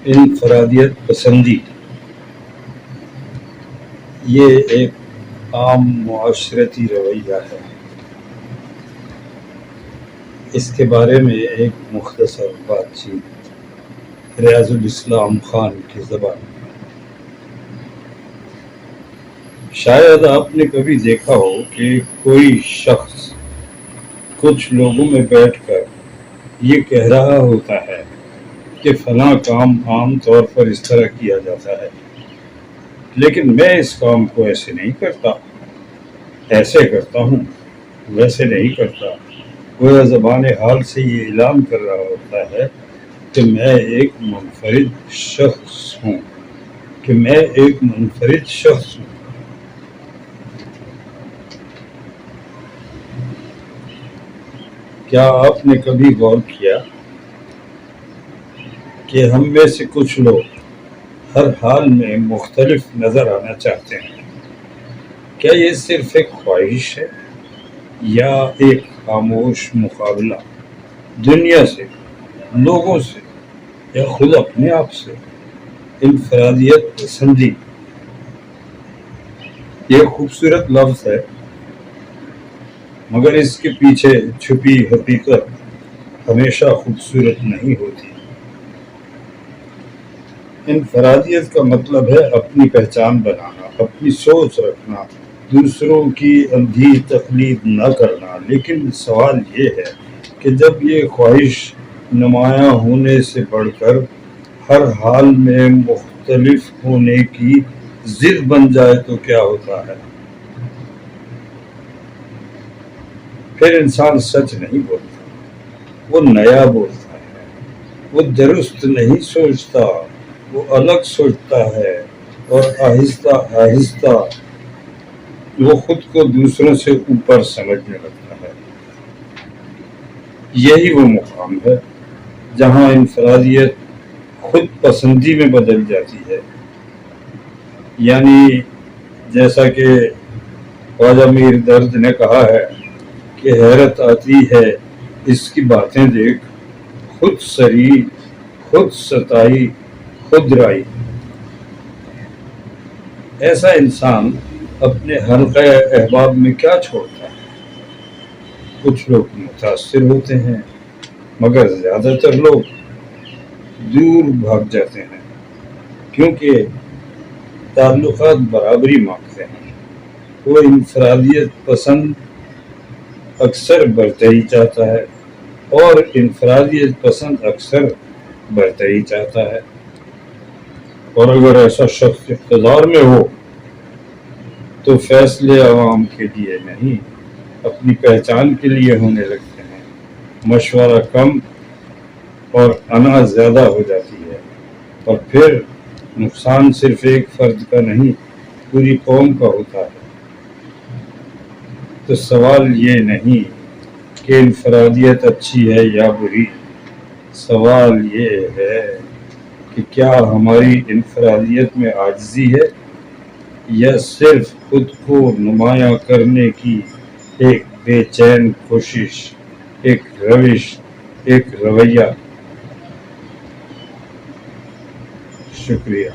انفرادیت پسندی یہ ایک عام معاشرتی رویہ ہے۔ اس کے بارے میں ایک مختصر بات چیت ریاض الاسلام خان کی زبان میں۔ شاید آپ نے کبھی دیکھا ہو کہ کوئی شخص کچھ لوگوں میں بیٹھ کر یہ کہہ رہا ہوتا ہے کہ فلاں کام عام طور پر اس طرح کیا جاتا ہے، لیکن میں اس کام کو ایسے نہیں کرتا، ایسے کرتا ہوں، ویسے نہیں کرتا۔ گویا زبان حال سے یہ اعلان کر رہا ہوتا ہے کہ میں ایک منفرد شخص ہوں، کیا آپ نے کبھی غور کیا کہ ہم میں سے کچھ لوگ ہر حال میں مختلف نظر آنا چاہتے ہیں؟ کیا یہ صرف ایک خواہش ہے یا ایک خاموش مقابلہ دنیا سے، لوگوں سے، یا خود اپنے آپ سے؟ انفرادیت پسندی یہ خوبصورت لفظ ہے، مگر اس کے پیچھے چھپی حقیقت ہمیشہ خوبصورت نہیں ہوتی۔ انفرادیت کا مطلب ہے اپنی پہچان بنانا، اپنی سوچ رکھنا، دوسروں کی اندھی تقلید نہ کرنا۔ لیکن سوال یہ ہے کہ جب یہ خواہش نمایاں ہونے سے بڑھ کر ہر حال میں مختلف ہونے کی ضد بن جائے تو کیا ہوتا ہے؟ پھر انسان سچ نہیں بولتا، وہ نیا بولتا ہے، وہ درست نہیں سوچتا، وہ الگ سوچتا ہے، اور آہستہ آہستہ وہ خود کو دوسروں سے اوپر سمجھنے لگتا ہے۔ یہی وہ مقام ہے جہاں انفرادیت خود پسندی میں بدل جاتی ہے۔ یعنی جیسا کہ خواجہ میر درد نے کہا ہے کہ حیرت آتی ہے اس کی باتیں دیکھ، خود سری، خود ستائی، خود رائی۔ ایسا انسان اپنے حلقہ احباب میں کیا چھوڑتا ہے؟ کچھ لوگ متاثر ہوتے ہیں، مگر زیادہ تر لوگ دور بھاگ جاتے ہیں، کیونکہ تعلقات برابری مانگتے ہیں۔ وہ انفرادیت پسند اکثر برتری چاہتا ہے، اور انفرادیت پسند اکثر برتری چاہتا ہے۔ اور اگر ایسا شخص اقتدار میں ہو تو فیصلے عوام کے لیے نہیں، اپنی پہچان کے لیے ہونے لگتے ہیں۔ مشورہ کم اور انا زیادہ ہو جاتی ہے، اور پھر نقصان صرف ایک فرد کا نہیں، پوری قوم کا ہوتا ہے۔ تو سوال یہ نہیں کہ انفرادیت اچھی ہے یا بری، سوال یہ ہے کہ کیا ہماری انفرادیت میں عاجزی ہے، یا صرف خود کو نمایاں کرنے کی ایک بے چین کوشش، ایک روش، ایک رویہ؟ شکریہ۔